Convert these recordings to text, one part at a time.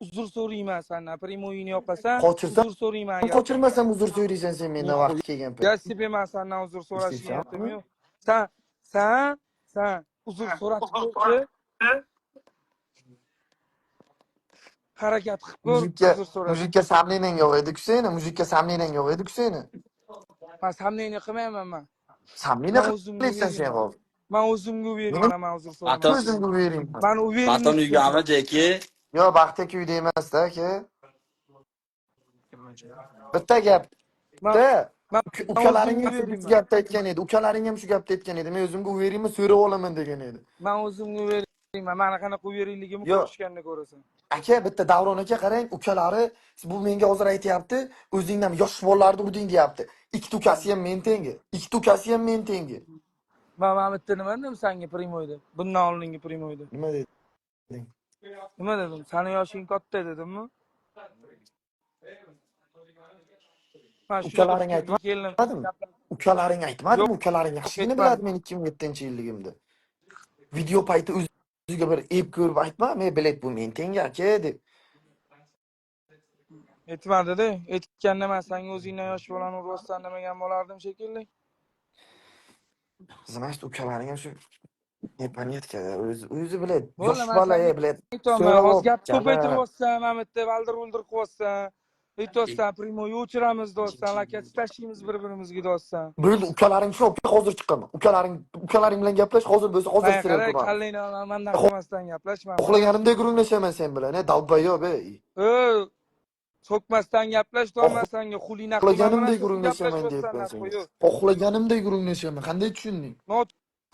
uzr so'rayman sendan. Primoyini yoqasan, Qochirsam, uzr so'rayman. qochirmasam uzr so'raysan sen mendan vaqt kelgan payt. Ya себе man sendan uzr so'rash niyatim Eshitayapsanmi? yo'q. Sen uzr so'ratib harakat qilib ko'r, Mujikka, uzr so'rash. mujikka samlenen yo'q edi-ku seni. Mujikka samlenen yo'q edi-ku seni. Men samleni qilmayman men. Samlenen Men o'zimga qilaysan sen berayman. hozir. Men o'zimga Nima berayman, men uzr Baton, so'ramasligim. o'zimga bering? Men baton uверенность uygami Jeki? Yo, baxtga uyda emas-da, aka. Bitta men gapda men ukalaring o'zimga ham shu berayman. gapni aytgan edi. Ukalaring ham shu gapni aytgan edi. Men o'zimga uveraymi, so'rab olaman degan edi. Men o'zimga berayman. Meni qanaqa uverayligimni Yo, ko'rishganda ko'rasan. aka, bitta Davron aka qarang, ukalari bu menga hozir aytyapti, o'zingdan yosh bolalarni urding deyapti. Ikkita ukasi ham men tengi. Ikkita ukasi ham men tengi. Men bitta nima dedim senga primoyda? Bundan oldingi primoyda. Nima deding? Nima dedim? Seni yoshing katta dedimmi? Men shu yerga Ukalaring fikrga keldim. aytmadimi? Ukalaring aytmadimi? Yo'q, Ukalaring yaxshigina aytmadi. biladi men 2007-yilligimda. Video payti o'ziga bir ep ko'rib aytma, men bilet bu men tengi aka deb. Aytmadi-da. Aytganda men senga o'zingdan yosh bolani uribsan demagan bo'lardim shekilli. Значит, ukalaring ham shu neponyatka o'zi biladi. Bo'ldi, Yosh men bola senga biladi. aytaman, hozir So'rab gap chala. ko'paytiryapsan, mana bitta valdir-vuldir qilyapsan. Aytyapsan, primoy o'chiramiz deyapsan, lakat tashlaymiz bir-birimizga deyapsan. Bo'ldi, ukalaring shu hozir chiqaman. Ukalaring bilan gaplash, hozir bo'lsa hozir Men sirayib qara, turamiz. kallangni mandan qilmasdan gaplashman. Xohlaganimdek gurunglashaman sen bilan, dalbayob ey. So'kmasdan gaplash, dolmasanga xulina qilma bilan Xohlaganimdek so'kib gurunglashaman gaplashayapsan, deyapman narxi senga. yo'q. Xohlaganimdek gurunglashaman. Qanday tushunding?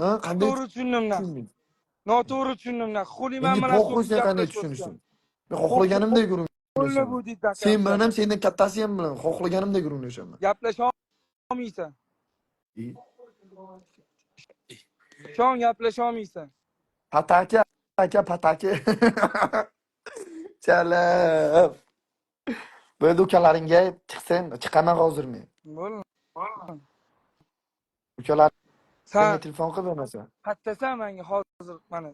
Ha? Qanday Noto'g'ri tushundim narx. tushunding? Noto'g'ri tushundim narx. Xuliman Menga bilan po'xu so'kib sen qanday gaplashyapsan. tushunishing. Men xohlaganimdek Qo'lla bu gurunglashaman. deydi Sen akam. bilan ham sendan kattasi ham bilan xohlaganimdek gurunglashaman. Gaplasha olmaysan. Chon gaplasha olmaysan. Pataka, aka pataka. Chala. Bo'ldi, ukalaringga chiqsin, chiqaman hozir men. Bo'ldi. Ukalaringga Sen telefon qil bo'lmasa. qattasan menga hozir mana.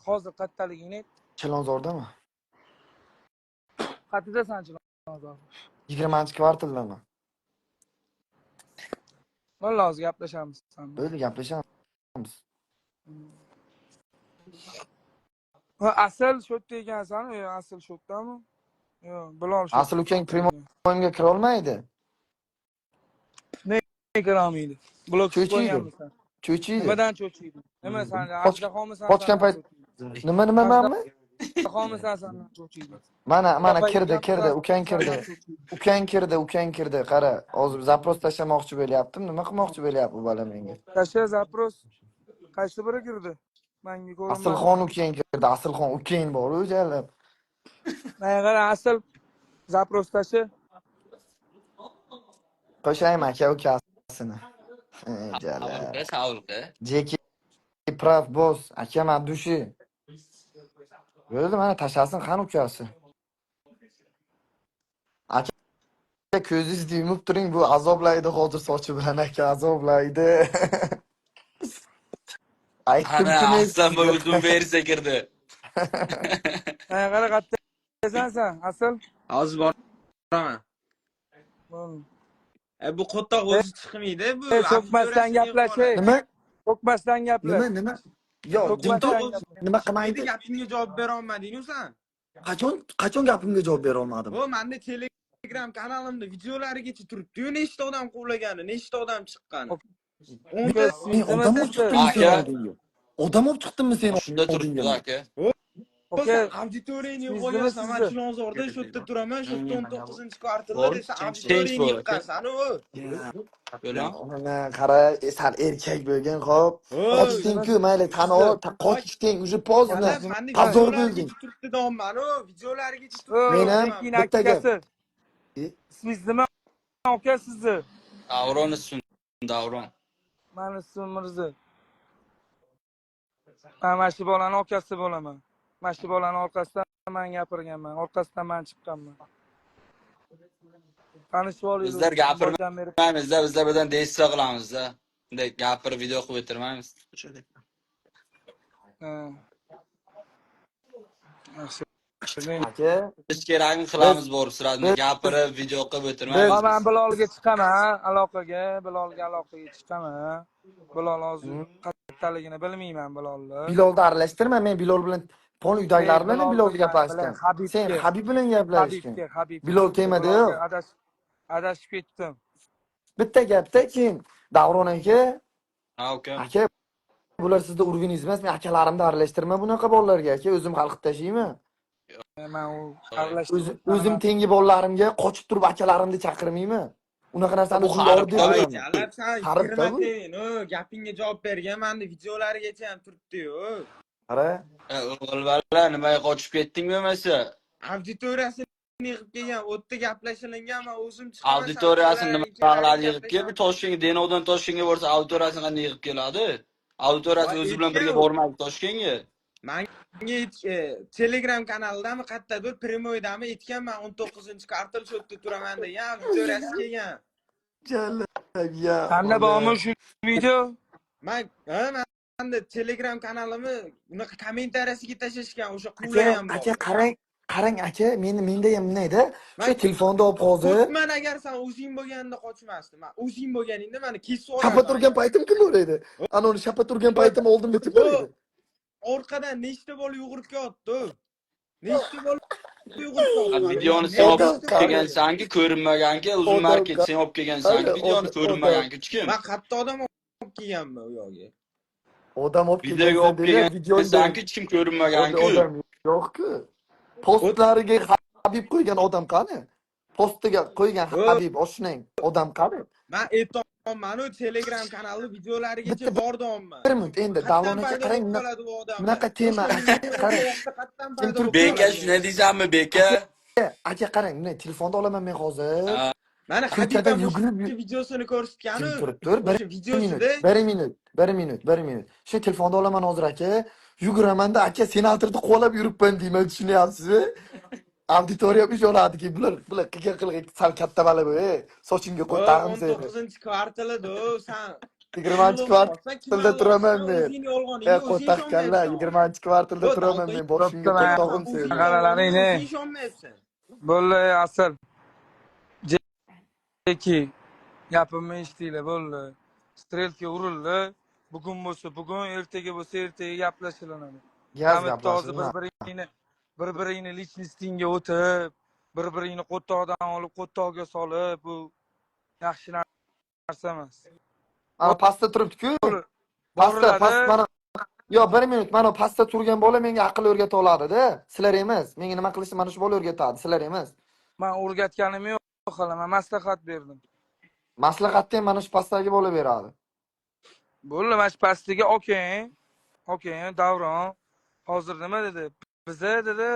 Hozir qattaligingni ayt. Chilonzordami? Qattasan hozir. 20-kvartaldaman. Bo'ldi, hozir gaplashamiz sen. Bo'ldi, gaplashamiz. Asl shotda ekansan, asl shotdami? Yo'q, Bilol shot. Asl ukang primoyimga kira olmaydi. Ne kira olmaydi? Bloksiz Cho'chiydi. qo'yganmisan? Cho'chiydi. Nimadan cho'chiydi? Nima sen ajdahomisan? Qochgan payt nima manmi? Ajdahomisan sendan cho'chiydi. Mana kirdi, ukang kirdi. Qara, hozir zapros tashlamoqchi bo'lyaptim. Nima qilmoqchi bo'lyapti bu bola menga? Tasha zapros qaysi biri kirdi? Menga ko'rinmadi. Aslxon ukang kirdi. Aslxon ukang bor o'jalab. Men qara asl zapros tashi. Qo'shaymi aka ukasini. Jala. Savulqa. Jeki prav boss, aka madushi. Bo'ldi, mana tashasin qani ukasi. Aka ko'zingizni yumib turing, bu azoblaydi hozir sochi bilan aka azoblaydi. Aytdim Ana kim aslan bu uzun bersa kirdi. Men qara qattasan sen, asl. Hozir boraman. Bo'ldi. Bu qo'ttoq o'zi chiqmaydi. Bu So'kmasdan gaplashing. Nima? So'kmasdan gaplash. Nima? Yo, So'kmasdan nima qilmaydi? gapingga javob bera olmading-ku sen. Qachon gapimga javob bera olmadim? O, menda Telegram kanalimda videolarigacha turibdi-yu, nechta odam quvlagani, nechta odam chiqqani. Men odam olib chiqdimmi sen Aka. oldingga? Odam olib chiqdimmi sen Shunda turibdi oldingga? aka. Okey. Auditoriyani Siz yo'qolyapsan. nima Men sizni? Chilonzorda shu yerda turaman, shu 19-kvartalda Bor, desa tinch auditoriyani bor, aka. yiqqansan u. Bo'ling. Mana qara, sal erkak bo'lgan, xo'p. Qochding-ku, mayli, qochding, уже поздно. Pazor bo'lding. Turibdi deyapman u, videolarigacha Men ham Sekin bitta gap. akasi. Ismingiz nima aka sizni? Davron ismi Davron. Meni ismim Mirza. Men mana shu bolani akasi bo'laman. Mana shu bolani orqasidan men gapirganman, orqasidan men chiqqanman. Tanishib olaylik. Bizlar gapirmaymiz, bizlar bilan deyishsa qilamiz-da. Bunday gapirib video qilib o'tirmaymiz. Yaxshi. aka Biz kerakmi biz qilamiz borib sirasini biz gapirib, video qilib biz o'tirmaymiz biz. Men Bilolga chiqaman, aloqaga chiqaman. Bilol hozir qayerdaligini bilmayman Bilolni. Bilolni aralashtirma. Men Bilol bilan pol uydagilar bilan Bilol Bilolga bilan gaplashdim. Sen Habib bilan gaplashgin. Bilol kelmadi yo'q. Bilolga adashib ketdim. Bitta gapda keyin Davron aka, Ha, uka. aka bular sizni urguningiz emas, men akalarimni aralashtirma bunaqa bolalarga aka, o'zim xalqit tashiyman. Men u O'zim tengi bolalarimga qochib turib akalarimni chaqirmayman. Unaqa narsani Bu o'zimga or deb harf Voy, bilaman. jalab san Harfda bu. kirmating. Gapingga javob bergan, menda videolarigacha ham turibdi-yu. Qara. O'g'ilvalla nimaga qochib ketding bo'lmasa? Auditoriyasini yig'ib kelgan, o'tda gaplashilingan, men o'zim chiqaman. Auditoriyasini nima qiladi yig'ib kelib, Toshkentga, Denovdan Toshkentga borsa auditoriyasini qanday yig'ib keladi? Auditoriyasi o'zi bilan birga bormaydi Toshkentga. Menga Telegram kanalidami, qayerdadir primoydami aytganman, 19-kvartal shu yerda turaman degan, auditoriyasi kelgan. Jalla. Qanday bormi shu video? Menda Telegram kanalimni unaqa kommentariyasiga tashashgan, o'sha quvlar ham bor. Aka qarang aka, menda ham nima o'sha telefonda olib hozir Qo'rqman agar sen o'zing bo'lganingda qochmasdim. Men o'zing bo'lganingda meni kesib shapa turgan paytim kim bor edi? Ana uni shapa turgan paytim oldimda kim bor edi? Orqadan nechta bola yugurib kelyapti? Nechta bola yugurib kelyapti? Videoni sen olib kelgansanki, ko'rinmaganki, uzun market sen olib kelgansanki, videoni ko'rinmaganki, kim? Men qatta odam olib kelganman u yoqqa. Odam olib Videoga olib kelgansanki, kim ko'rinmaganki? Odam yo'q-ku. Postlariga Habib qo'ygan odam qani? Postiga qo'ygan Habib oshnang odam qani? Men aytolman, Telegram kanali videolarigacha bordim. Bir minut endi Davron aka qarang, bunaqa tema qarang. Beka shuni deysanmi, beka? Aka qarang, men telefonda olaman men hozir. Mana Ko'chada Habib yugurib videosini ko'rsatganu. tur. Bir minut. Shu telefonda olaman hozir aka. Yuguraman-da aka senatorni qo'lab yuribman deyman, tushunyapsizmi? Auditoriya ishonadiki, bular qilgan sal katta bala bu, sochingga qo'y tag'im seni. 19-kvartalida sen 20-kvartalda turaman men. O'zing yolg'oningga o'zing Qo'taq kalla, 20-kvartalda turaman men, boshimga qo'y tag'im seni. Qaralaringni. O'zing ishonmayapsan. Bo'ldi, asl. Jeki, gapimni eshitinglar, bo'ldi. Strelka urildi. Bugun bo'lsa bugun, ertaga bo'lsa ertaga gaplashilinadi. Gaz Hozir gaplashiladi. bir-biringni lichnistingga o'tib, bir-biringni qo'rtoqdan olib, qo'rtoqga solib, bu yaxshi narsa emas. Ana pastda turibdi-ku. Pastda mana. Yo, bir minut, mana pastda turgan bola menga aql o'rgata oladi-da. Sizlar emas. Menga nima qilishni mana shu bola o'rgatadi, sizlar emas. Men o'rgatganim yo'q, xolos, men maslahat berdim. Maslahatni ham mana shu pastdagi bola beradi. Bo'ldi, mana shu pastdagi okey, Davron hozir nima dedi? Biza dedi,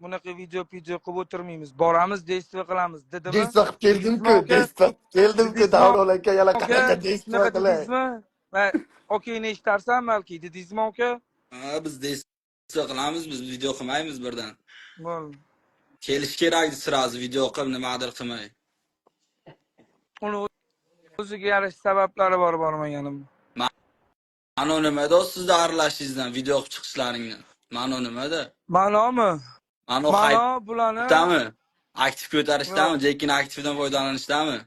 bunaqa video qilib o'tirmaymiz. Boramiz, deysiz qilamiz, dedimi? Deysiz qilib keldimku, Davron aka, yana qanaqa deysiz qilay. Va okeyni eshitarsan balki, dedingizmi aka? Ha, biz deysiz qilamiz, biz video qilmaymiz birdan. Bo'ldi. Kelish kerakdi sirasi video qilib nimadir qilmay. Uni o'ziga yarasha sabablari bor bormaganim. Mano nimada sizda aralashishingizdan, video qilib chiqishlaringdan? Mano nimada? Ma'nomi? Mano bularni hayotdami? Aktiv ko'tarishdami? Jekin aktivdan foydalanishdami?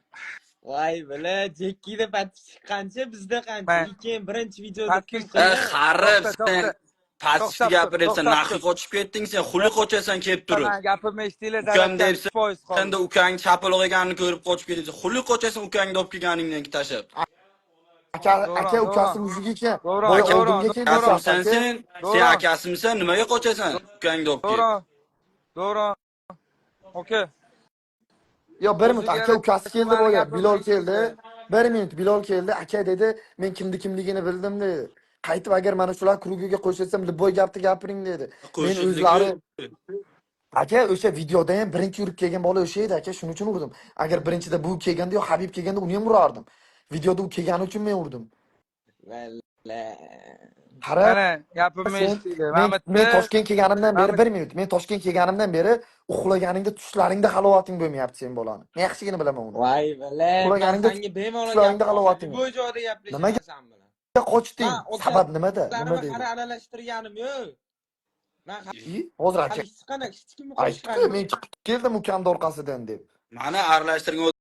Voy, bile Jekkida patib chiqqancha bizda qancha. Keyin birinchi videoda kim Qarib, sen pastga gapiryapsan, naxi qochib ketding sen, xuli qochasan kelib turib. Men gapimni eshitinglar, Ukam deyapsan, senda ukang chapaloq ekanini ko'rib qochib ketding. Xuli qochasan ukangni olib kelganingdan tashab. Aka ukasi yuziga Sen akasimisan, nimaga qochasan? Ukangni olib kel. To'g'ri. Okey. Yo, bir minut, aka ukasi keldi boya, Bilol keldi. Bir minut, Bilol keldi, aka dedi, men kimligini bildim dedi. Qaytib agar mana shular krugiga qo'shilsam, boy gapni gapiring dedi. Men o'zlari aka o'sha videoda ham birinchi yurib kelgan bola o'sha edi aka, shuning uchun urdim. Agar birinchida bu kelganda yo Habib kelganda uni ham urardim. Videoda u kelgani uchun men urdim. Qara, gapimni eshitinglar. Men Toshkent kelganimdan beri, bir minut, men Toshkent kelganimdan beri uxlaganingda tushlaringda halovating bo'lmayapti sen bolani. Men yaxshigina bilaman uni. Voy, bile. Uxlaganingda Senga bemalol tushlaringda halovating. Bu joyda Nimaga gaplashasan bilan. qochding? Sabab nimada? Nima deydi? Qara aralashtirganim yo'q. Men Hozir aka hali hech qanaqa hech kimni qo'shiq aytdi-ku, men chiqib keldim ukamni orqasidan deb. Mana aralashtirgan